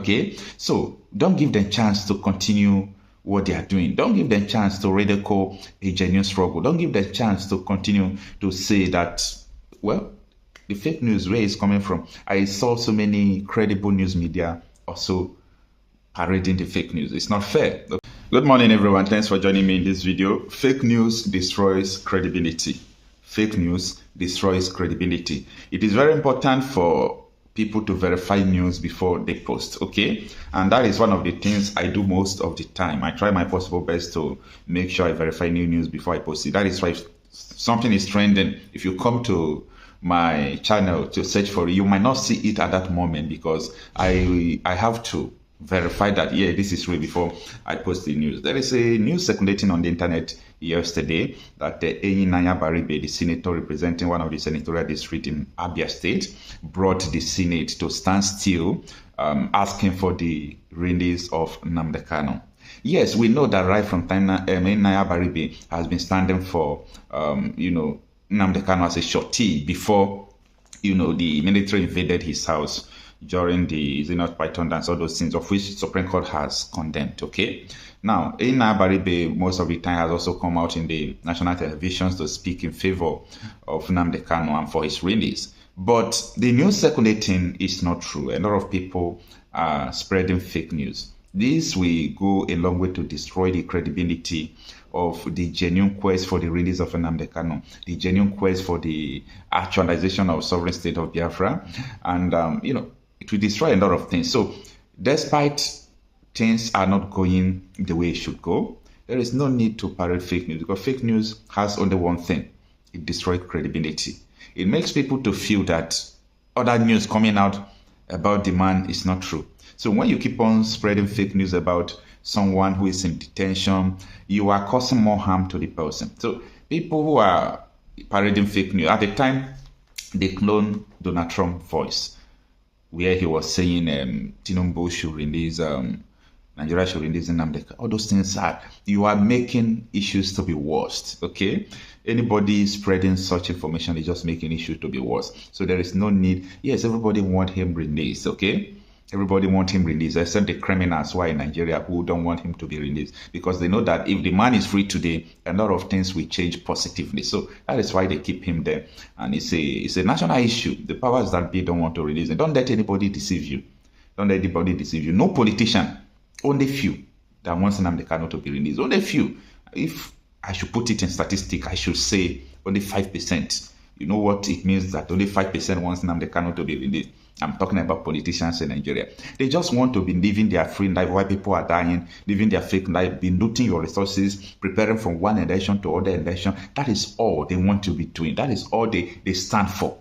Okay, so don't give them chance to continue what they are doing. Don't give them chance to ridicule a genuine struggle. Don't give them chance to continue to say that, well, the fake news, where it's coming from. I saw so many credible news media also parading the fake news. It's not fair. Good morning, everyone. Thanks for joining me in this video. Fake news destroys credibility. Fake news destroys credibility. It is very important for people to verify news before they post, okay? And that is one of the things I do most of the time. I try my possible best to make sure I verify new news before I post it. That is why if something is trending, if you come to my channel to search for it, you might not see it at that moment because I have to verify that, yeah, this is real before I post the news. There is a news circulating on the internet yesterday that Abaribe, the senator representing one of the senatorial districts in Abia State, brought the Senate to stand still, asking for the release of Nnamdi Kanu. Yes, we know that right from time Abaribe has been standing for, Nnamdi Kanu as a shorty before, the military invaded his house during the Zenith Python dance, all those things of which Supreme Court has condemned, okay? Now, Abaribe most of the time has also come out in the national televisions to speak in favor of Nnamdi Kanu and for his release. But the news circulating is not true. A lot of people are spreading fake news. This will go a long way to destroy the credibility of the genuine quest for the release of Nnamdi Kanu, the genuine quest for the actualization of sovereign state of Biafra, and it will destroy a lot of things. So, despite things are not going the way it should go, there is no need to parrot fake news because fake news has only one thing: it destroys credibility. It makes people to feel that other news coming out about the man is not true. So when you keep on spreading fake news about someone who is in detention, you are causing more harm to the person. So people who are parroting fake news, at the time, they cloned Donald Trump's voice, where he was saying Tinubu should release, Nigeria should release Nnamdi. All those things you are making issues to be worse, okay? Anybody spreading such information is just making issues to be worse. So there is no need. Yes, everybody want him released, okay? Everybody want him released, except the criminals who are in Nigeria who don't want him to be released because they know that if the man is free today, a lot of things will change positively. So that is why they keep him there. And it's a national issue. The powers that be don't want to release him. Don't let anybody deceive you. Don't let anybody deceive you. No politician, only few that wants Nnamdi Kanu to be released. Only few. If I should put it in statistic, I should say only 5%. You know what it means that only 5% wants Nnamdi Kanu to be released. I'm talking about politicians in Nigeria. They just want to be living their free life while people are dying, living their fake life, be looting your resources, preparing from one election to other election. That is all they want to be doing. That is all they stand for.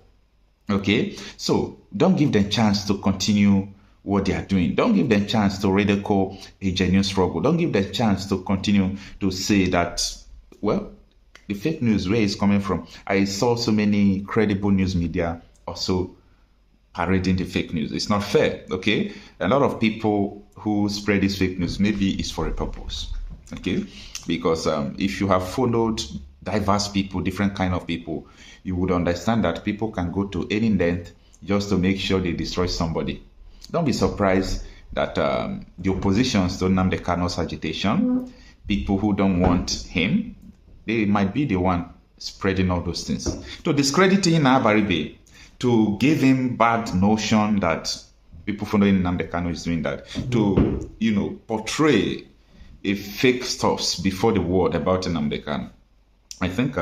Okay? So don't give them chance to continue what they are doing. Don't give them chance to ridicule a genuine struggle. Don't give them chance to continue to say that, well, the fake news, where it's coming from. I saw so many credible news media also parading the fake news. It's not fair, okay? A lot of people who spread this fake news, maybe it's for a purpose, okay? Because if you have followed diverse people, different kind of people, you would understand that people can go to any length just to make sure they destroy somebody. Don't be surprised that the oppositions to Nnamdi Kanu's agitation, people who don't want him, they might be the one spreading all those things. To discredit Abaribe, to give him bad notion that people following Nnamdi Kanu is doing that, to, portray a fake stuffs before the world about Nnamdi Kanu. I think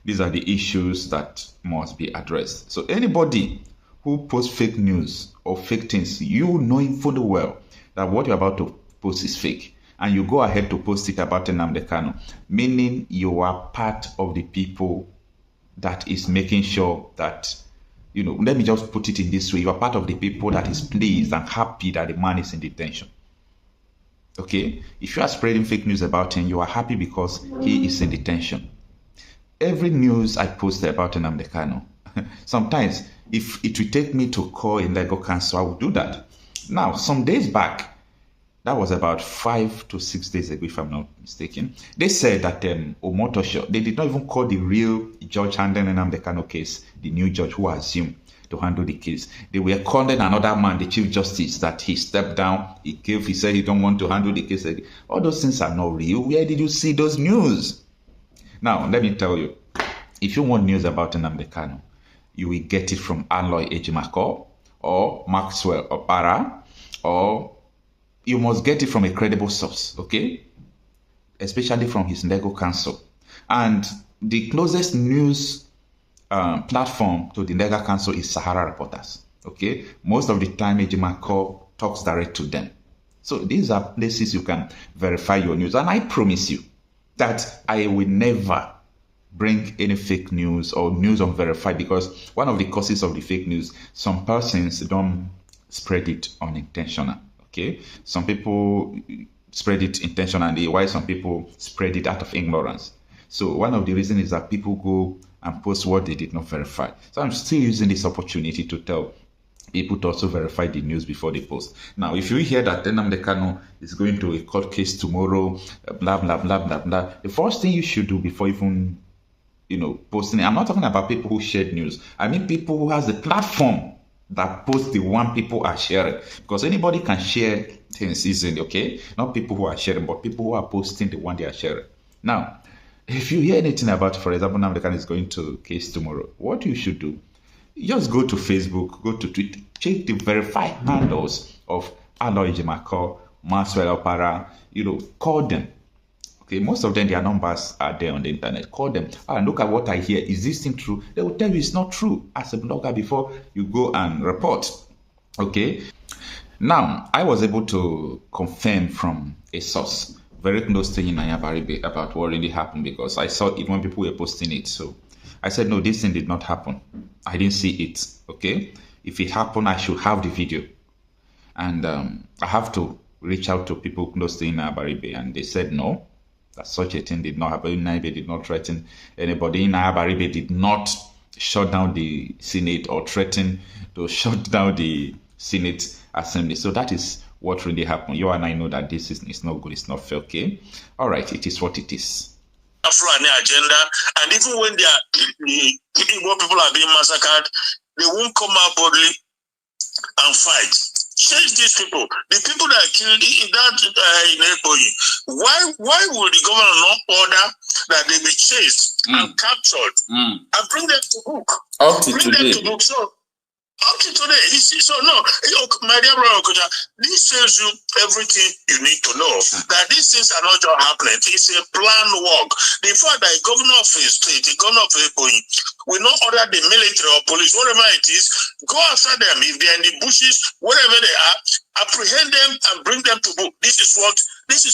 these are the issues that must be addressed. So anybody who posts fake news or fake things, you knowing fully well that what you're about to post is fake, and you go ahead to post it about Nnamdi Kanu, meaning you are part of the people that is making sure that, let me just put it in this way. You are part of the people that is pleased and happy that the man is in detention. Okay? If you are spreading fake news about him, you are happy because he is in detention. Every news I post about Nnamdi Kanu, sometimes if it will take me to call a legal counsel, I will do that. Now, some days back, that was about 5 to 6 days ago, if I'm not mistaken, they said that Omotosho, they did not even call the real judge handling Nnamdi Kanu case, the new judge who assumed. to handle the case. They were calling another man, the Chief Justice, that he stepped down. He said he don't want to handle the case again. All those things are not real. Where did you see those news? Now, let me tell you, if you want news about Nnamdi Kanu, you will get it from Aloy Ejimako or Maxwell Opara, or you must get it from a credible source, okay? Especially from his legal counsel. And the closest news platform to the legal counsel is Sahara Reporters, okay? Most of the time, Ejimako talks direct to them. So these are places you can verify your news. And I promise you that I will never bring any fake news or news unverified, because one of the causes of the fake news, some persons don't spread it unintentional, okay? Some people spread it intentionally, while some people spread it out of ignorance. So one of the reasons is that people go and post what they did not verify. So I'm still using this opportunity to tell people to also verify the news before they post. Now, if you hear that Nnamdi Kanu is going to a court case tomorrow, blah, blah, blah, blah, blah, the first thing you should do before even, posting it, I'm not talking about people who share news. I mean people who has the platform that post the one people are sharing. Because anybody can share things easily, okay? Not people who are sharing, but people who are posting the one they are sharing. Now, if you hear anything about, for example, Nnamdi Kanu is going to case tomorrow, what you should do, just go to Facebook, go to Twitter, check the verified handles of Aloy Ejimako, Maxwell Opara, call them. Okay, most of them, their numbers are there on the internet. Call them. Look at what I hear. Is this thing true? They will tell you it's not true as a blogger before you go and report. Okay. Now, I was able to confirm from a source very close to Abaribe about what really happened, because I saw it when people were posting it. So I said, no, this thing did not happen. I didn't see it. Okay. If it happened, I should have the video. And I have to reach out to people close to Abaribe, and they said no, that such a thing did not happen. Nnamdi did not threaten anybody. Abaribe did not shut down the Senate or threaten to shut down the Senate Assembly. So that is what really happened. You and I know that this is not good, it's not fair, okay? All right, it is what it is. Fulani agenda, and even when the Igbo people are being massacred, they won't come out boldly and fight. Chase these people. The people that killed in why would the government not order that they be chased and captured and bring them to book? Up to today. So up to today, you see, so no, my dear brother Okuja, this tells you everything you need to know. That these things are not just happening. It's a planned work. The fact that the governor of a state, the governor of Ebonyi, will not order the military or police, whatever it is, go after them. If they're in the bushes, wherever they are, apprehend them and bring them to book. This is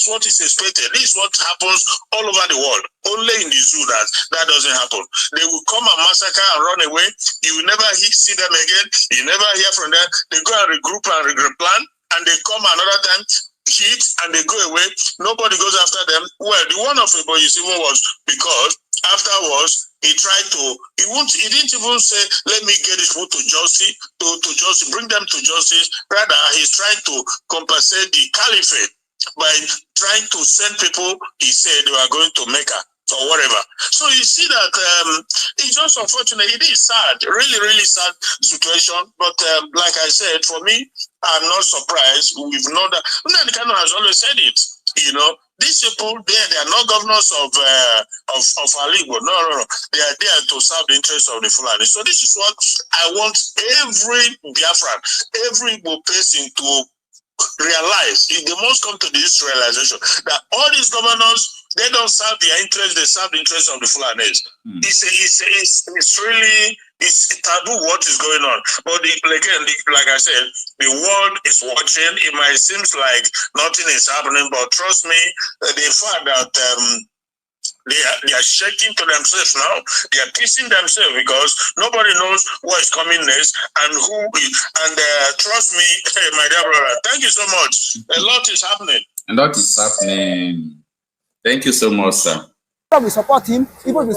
what is expected. This is what happens all over the world. Only in the zoo that doesn't happen. They will come and massacre and run away. You will never see them again. You never hear from them. They go and regroup and replan, and they come another time, hit, and they go away. Nobody goes after them. Well, the one of Ebonyi even was because afterwards he tried to. He didn't even say, "Let me get this people to justice, to justice, bring them to justice." Rather, he's trying to compensate the caliphate by trying to send people. He said they were going to Mecca or whatever. So you see that it's just unfortunate. It is sad, really, really sad situation. But like I said, for me, I'm not surprised. We've known that. Nnamdi Kanu has always said it. These people, they are not governors of Aligbo. No. They are there to serve the interests of the Fulani. So this is what I want every Biafran, every Igbo person to realize. They must come to this realization that all these governors, they don't serve their interests, they serve the interests of the Fulanis. It's really taboo what is going on. But like I said, the world is watching. It might seem like nothing is happening, but trust me, the fact that they are shaking to themselves now. They are kissing themselves because nobody knows what is coming next and who is. And trust me, my dear brother, thank you so much. A lot is happening. A lot is happening. Thank you so much, sir. We support him. People will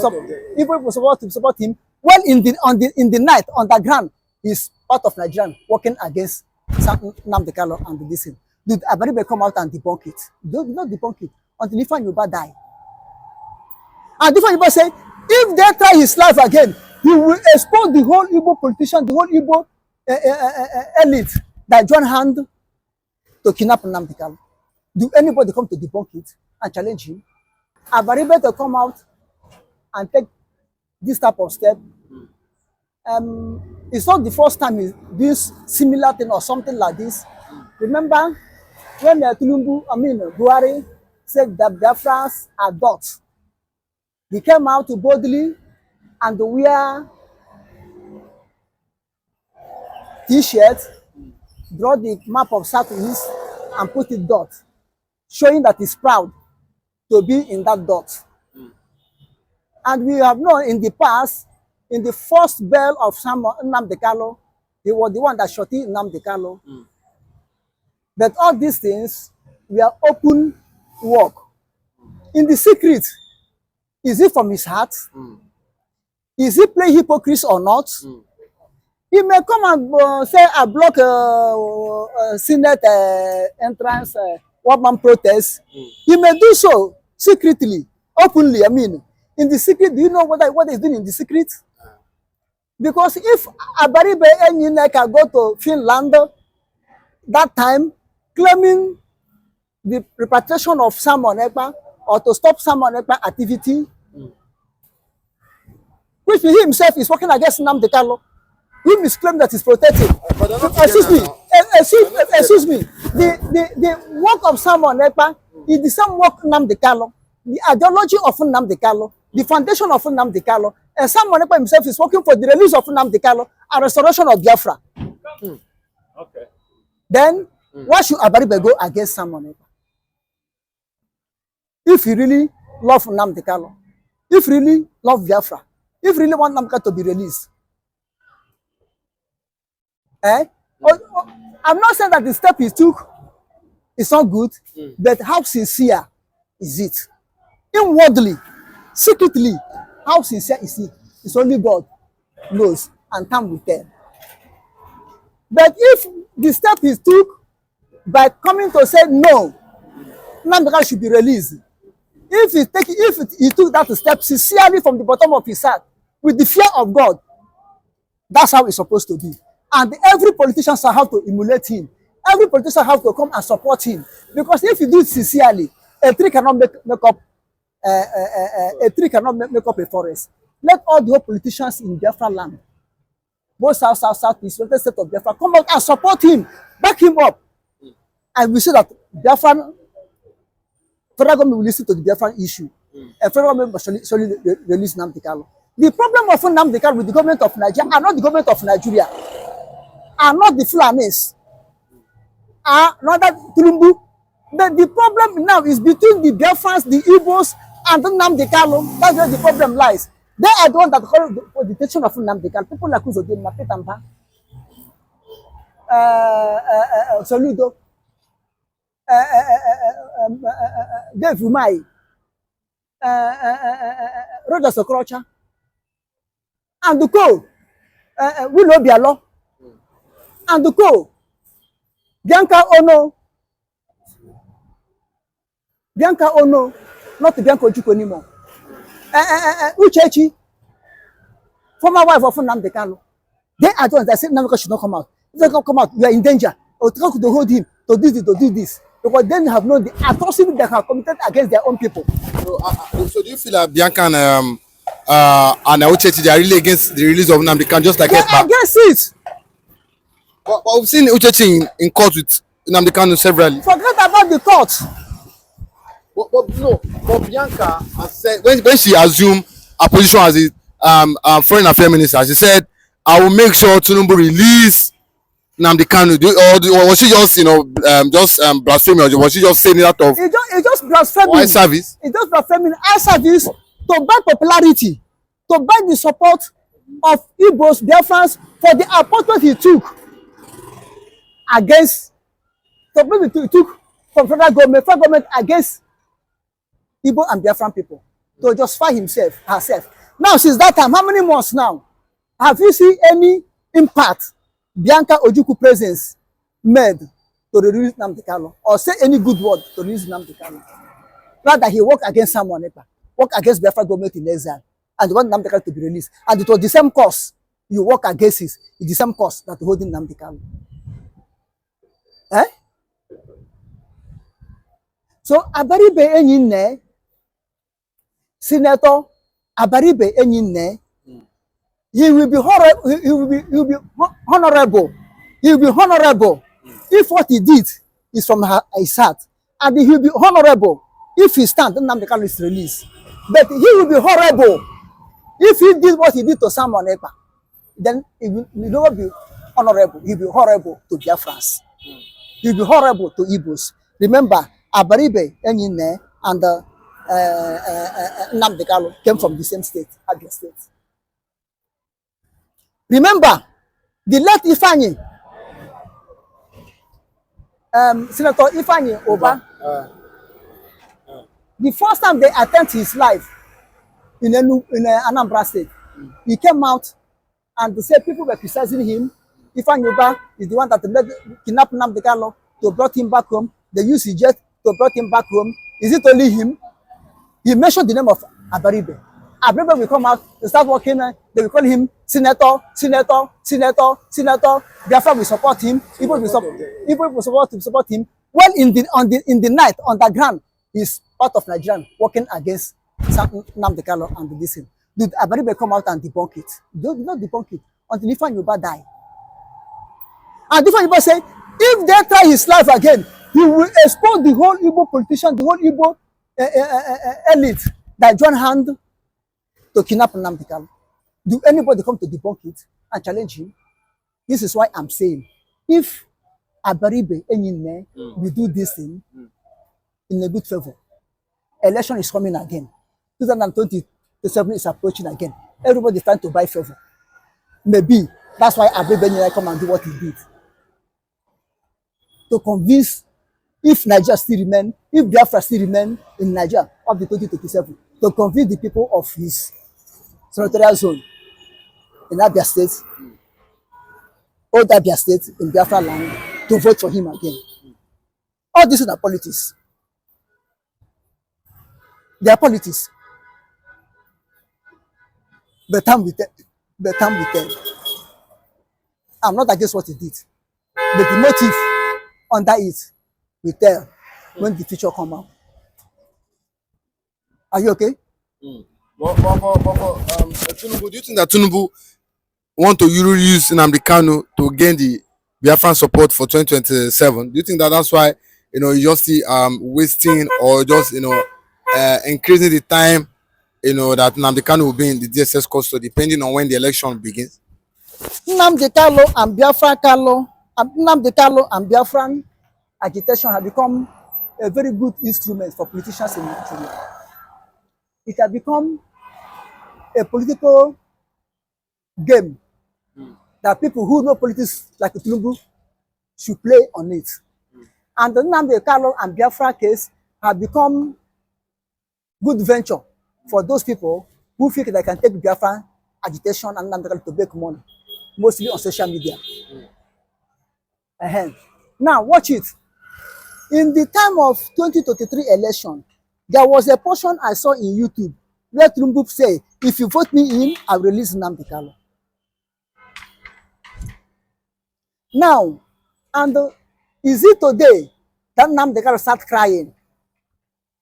support him. Well, in the night, underground, he's part of Nigeria working against Nnamdi Kanu and this thing. Did Abaribe come out and debunk it? They did not debunk it until Ifan Yoruba die. And Ifan Yoruba said, if they try his life again, He will expose the whole Igbo politician, the whole Igbo elite that join hand to kidnap Nnamdi Kanu. Do anybody come to debunk it and challenge him? Abaribe to come out and take this type of step. It's not the first time he's doing similar thing or something like this. Remember when Buhari said that Biafrans are dots. He came out boldly and wear T-shirt, draw the map of Southeast and put it dot, showing that he's proud to be in that dot. And we have known in the past, in the first bell of Nnamdi Kanu, he was the one that shot Nnamdi Kanu. But all these things were open work. In the secret, is it from his heart? Is he playing hypocrite or not? He may come and say, I block Senate entrance, one-man protest. He may do so secretly, openly. I mean, in the secret, do you know what he's doing in the secret? Because if Abaribe and Yineka go to Finland that time, claiming the repatriation of Simon Ekpa or to stop Simon Ekpa activity, which he himself is working against Nnamdi Kanu, he misclaimed that he's protecting. Excuse me. The work of Simon Ekpa is the same work Nnamdi Kanu. The ideology of Nnamdi Kanu, the foundation of Nnamdi Kanu, and Simon Ekpa himself is working for the release of Nnamdi Kanu and restoration of Biafra. Okay. Then, why should Abaribe go against Simon Ekpa? If you really love Nnamdi Kanu, if you really love Biafra, if you really want Nnamdi Kanu to be released, I'm not saying that the step he took is not good, but how sincere is it? Inwardly, secretly, how sincere is it? It's only God knows, and time will tell. But if the step he took by coming to say no, Nnamdi Kanu should be released. If he took that step sincerely from the bottom of his heart, with the fear of God, that's how it's supposed to be. And every politician shall have to emulate him. Every politician have to come and support him. Because if you do it sincerely, a tree cannot make up a forest. Let all the politicians in Biafra land, both south, east, western state of Biafra, come out and support him, back him up. And we see that Biafra federal government will listen to the Biafran issue. And federal government must release Nnamdi Kanu. The problem of Nnamdi Kanu with the government of Nigeria are not the government of Nigeria, are not the Fulanis, are not that Tulumbu. But the problem now is between the Biafrans, the Igbos, and Nnamdi Kanu. That's where the problem lies. They are the ones that call the detention of Nnamdi Kanu. People like Uzodin, Mapetamba, Soludo, Dave Umai, Roger Sokrocha, and the co Willow Bialo, and the co Bianca Ono, not Bianca Ojuko anymore. Uchechi, former wife of Nnamdi Kanu. They are the ones that said Nnamdi should not come out. If they come out, we are in danger. Or to hold him to do this. Because then you have known the atrocity they have committed against their own people. So do you feel that Bianca and Uchechi, they are really against the release of Nnamdi Kanu, just like they are against it? But we've seen Uchechi in court with Nnamdi Kanu severally. Forget about the court. But Bianca has said, when she assumed her position as a foreign affairs minister, she said, I will make sure Tinubu release Nnamdi Kanu. Or was she just, blaspheming, or was she just saying that of It just blaspheming. eye service? It just blaspheming eye service to buy popularity, to buy the support of Igbos, Biafrans for the appointment he took against, he took from federal government against Igbo and Biafran people to justify herself. Now, since that time, how many months now? Have you seen any impact Bianca Ojukwu presence made to release Nnamdi Kanu, or say any good word to release Nnamdi Kanu? Rather, he worked against Simon Ekpa, worked against Biafra government in exile. and they want Nnamdi Kanu to be released. And it was the same cause you work against it. It's the same cause that holding Nnamdi Kanu. Eh? So Abaribe Enyine, Senator Abaribe Enyine, he will be horrible. He will be honorable. He will be honorable if what he did is from his heart, and he will be honorable if he stands. Nnamdi Kanu is released, but he will be horrible if he did what he did to Simon Ekpa. Then he will not be honorable. He will be horrible to Biafrans. He will be horrible to Igbos. Remember, Abaribe Enyine and Nnamdi Kanu came from the same state, Abia State. Remember, the late Ifeanyi, Senator Ifeanyi Oba, the first time they attempted his life in Anambra State, he came out and they said people were criticizing him. Ifeanyi Oba is the one that kidnapped Nnamdi Kanu to brought him back home. They used his jet to brought him back home. Is it only him? He mentioned the name of Abaribe. Abaribe will come out, they start working, they will call him Senator. Biafra will support him. People will support him. Well, in the night, underground, he's part of Nigeria working against Nnamdi Kanu and this thing. Did Abaribe come out and debunk it? They did not debunk it until Ifeanyi Oba died. And Ifeanyi Oba said, if they try his life again, he will expose the whole Igbo politician, the whole Igbo elite that join hand to kidnap Nnamdi Kanu. Do anybody come to debunk it and challenge him? This is why I'm saying, if Abaribe Enyine will do this thing in a good favor, election is coming again. 2027 is approaching again. Everybody is trying to buy favor. Maybe that's why Abaribe Enyine come and do what he did. To convince, if Nigeria still remain, if Biafra still remain in Nigeria up to 2027, to convince the people of his senatorial zone in Abia State, old Abia State in Biafra land, to vote for him again. All this is not politics. They are politics. But time will tell. I'm not against what he did, but the motive under it will tell when the future come out. Are you okay? Tinubu, do you think that Tinubu want to use Nnamdi Kanu to gain the Biafran support for 2027? Do you think that that's why you just see wasting or just increasing the time that Nnamdi Kanu will be in the DSS custody depending on when the election begins? Nnamdi Kanu and Biafran agitation have become a very good instrument for politicians in Nigeria. It has become a political game that people who know politics like Tinubu should play on it. And the Nnamdi Kanu and Biafra case have become good venture for those people who think they can take Biafra agitation and Nnamdi Kanu to make money, mostly on social media. Now, watch it. In the time of 2023 election, there was a portion I saw in YouTube where Tinubu say, if you vote me in, I'll release Nnamdi Kanu. Now, and is it today that Nnamdi Kanu start crying?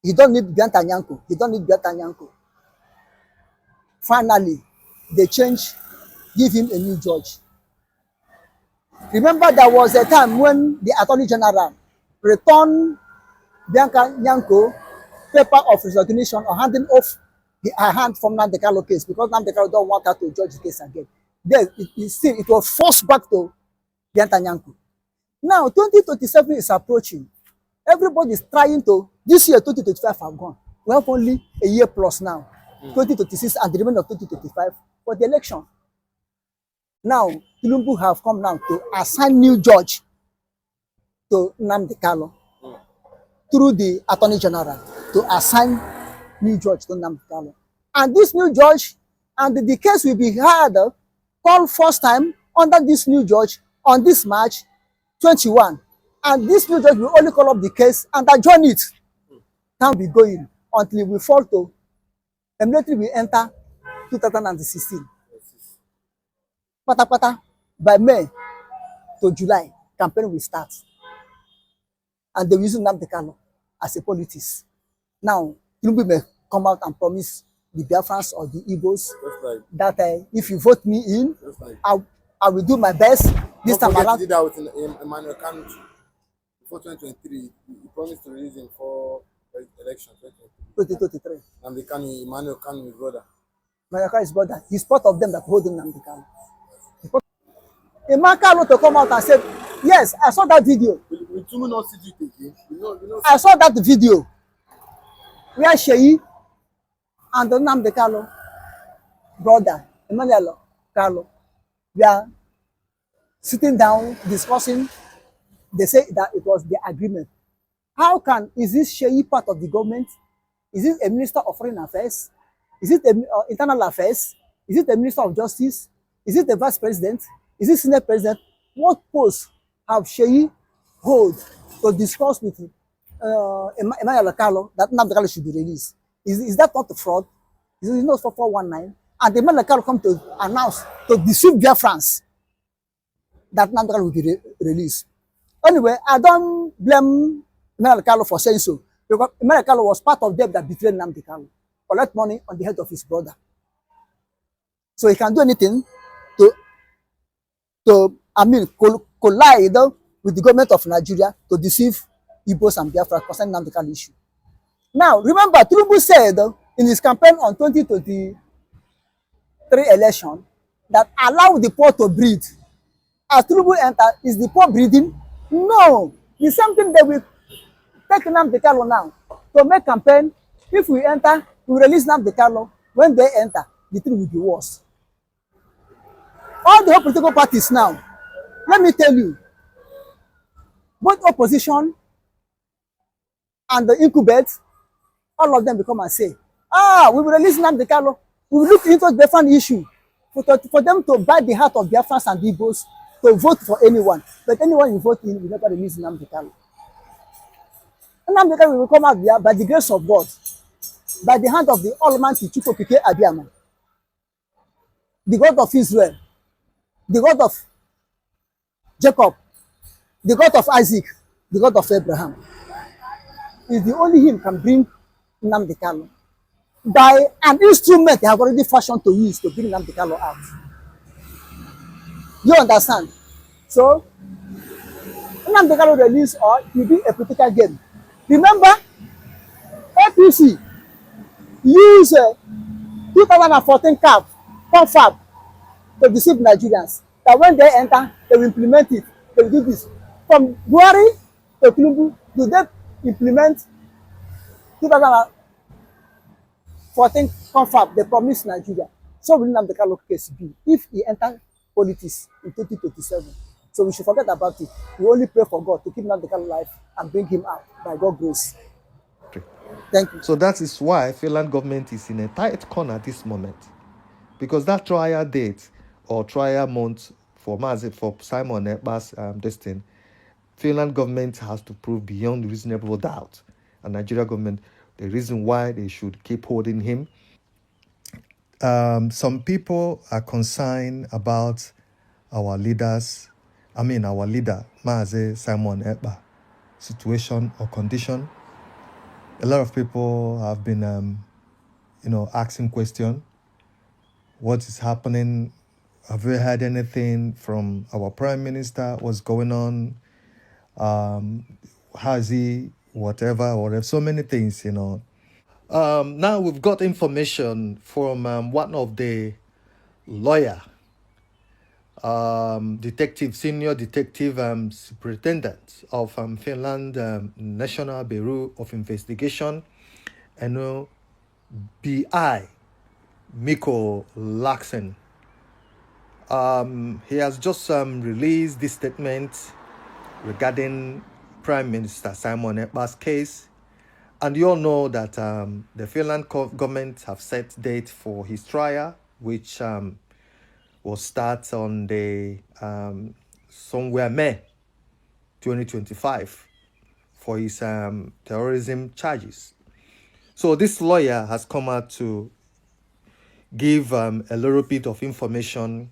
He don't need Bianta Nyanko. Finally, they give him a new judge. Remember, there was a time when the Attorney General returned Bianca Nyanko paper of resignation or handing off her hand from Nnamdi Kanu case because Nnamdi Kanu don't want her to judge the case again. Then it was forced back to Bianca Nyanko. Now 2027 is approaching. Everybody is trying to. This year 2025 have gone. We have only a year plus now. 2026 and the remainder of 2025 for the election. Now Tinubu have come now to assign new judge to Nnamdi Kanu through the Attorney General to assign new judge to Nnamdi Kanu. And this new judge and the case will be heard called first time under this new judge on this March 21. And this new judge will only call up the case and adjourn it. Time will be going until we fall to immediately we enter 2016. Pata by May to July, campaign will start. And they will use Nnamdi Kanu as a politics. Now, Tinubu may come out and promise the Biafrans or the Igbos that if you vote me in, I will do my best this time around. He did that with Emmanuel Kanu before 2023. He promised to release him for election 2023. Nnamdi Kanu, Emmanuel Kanu, his brother. Emmanuel Kanu, his brother. He's part of them that hold Nnamdi Kanu. Emmanuel Kanu to come out and say, yes, I saw that video. Will Tinubu not see it again? You know, I saw that video where Sheyi and the Nnamdi Kanu brother, Emmanuel Kanu, we are sitting down discussing. They say that it was the agreement. How can, is this Sheyi part of the government? Is it a minister of foreign affairs? Is it internal affairs? Is it a minister of justice? Is it the vice president? Is it senate president? What post have Sheyi hold to discuss with Emmanuel Kanu that Nnamdi Kanu should be released? Is that not a fraud? Is it not for 419? And Emmanuel Kanu come to announce, to deceive Biafrans that Nnamdi Kanu will be released. Anyway, I don't blame Emmanuel Kanu for saying so, because Emmanuel Kanu was part of them that betrayed Nnamdi Kanu, collect money on the head of his brother. So he can do anything to collide with the government of Nigeria to deceive Igbos and Biafra concerning Nnamdi Kanu issue. Now, remember, Tinubu said in his campaign on 2023 election that allow the poor to breathe. As Tinubu enter, is the poor breathing? No. The same thing that we take Nnamdi Kanu now to make campaign. If we enter, we release Nnamdi Kanu. When they enter, the thing will be worse. All the whole political parties now, let me tell you, both opposition and the incubates, all of them will come and say, we will release Nnamdi Kanu. We will look into the different issue for them to buy the heart of Biafrans and Igbos to vote for anyone. But anyone you vote in will never release Nnamdi Kanu. Nnamdi Kanu will come out there by the grace of God, by the hand of the Almighty Chukwukike Abiyama, the God of Israel, the God of Jacob, the God of Isaac, the God of Abraham. Is the only him can bring Nnamdi Kanu by an instrument they have already fashioned to use to bring Nnamdi Kanu out. You understand? So, Nnamdi Kanu release or it will be a political game. Remember, APC used 2014 confab to deceive Nigerians that when they enter, they will implement it. They will do this. From Buhari to Tinubu, do they implement 2014 confab? They promised Nigeria. So will Nnamdi Kanu case be if he enter politics in 2027. So we should forget about it. We only pray for God to keep Nnamdi Kanu alive and bring him out by God's grace. Thank you. So that is why Finland government is in a tight corner at this moment, because that trial date or trial month for Simon Ekpa's this thing, Finland government has to prove beyond reasonable doubt, and Nigeria government, the reason why they should keep holding him. Some people are concerned about our leader, Simon Ekpa, situation or condition. A lot of people have been, asking questions. What is happening? Have we heard anything from our Prime Minister? What's going on? How is he? Whatever. So many things, Now we've got information from one of the lawyer, senior detective superintendent of Finland National Bureau of Investigation, BI, Mikko Laakson. He has just released this statement regarding Prime Minister Simon Ekpa's case. And you all know that the Finland government have set date for his trial, which will start on the somewhere May 2025 for his terrorism charges. So this lawyer has come out to give a little bit of information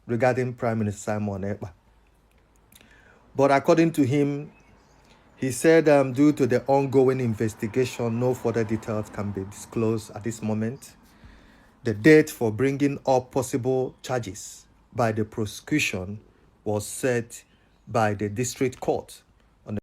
regarding Prime Minister Simon Ekpa. But according to him, he said due to the ongoing investigation, no further details can be disclosed at this moment. The date for bringing up possible charges by the prosecution was set by the district court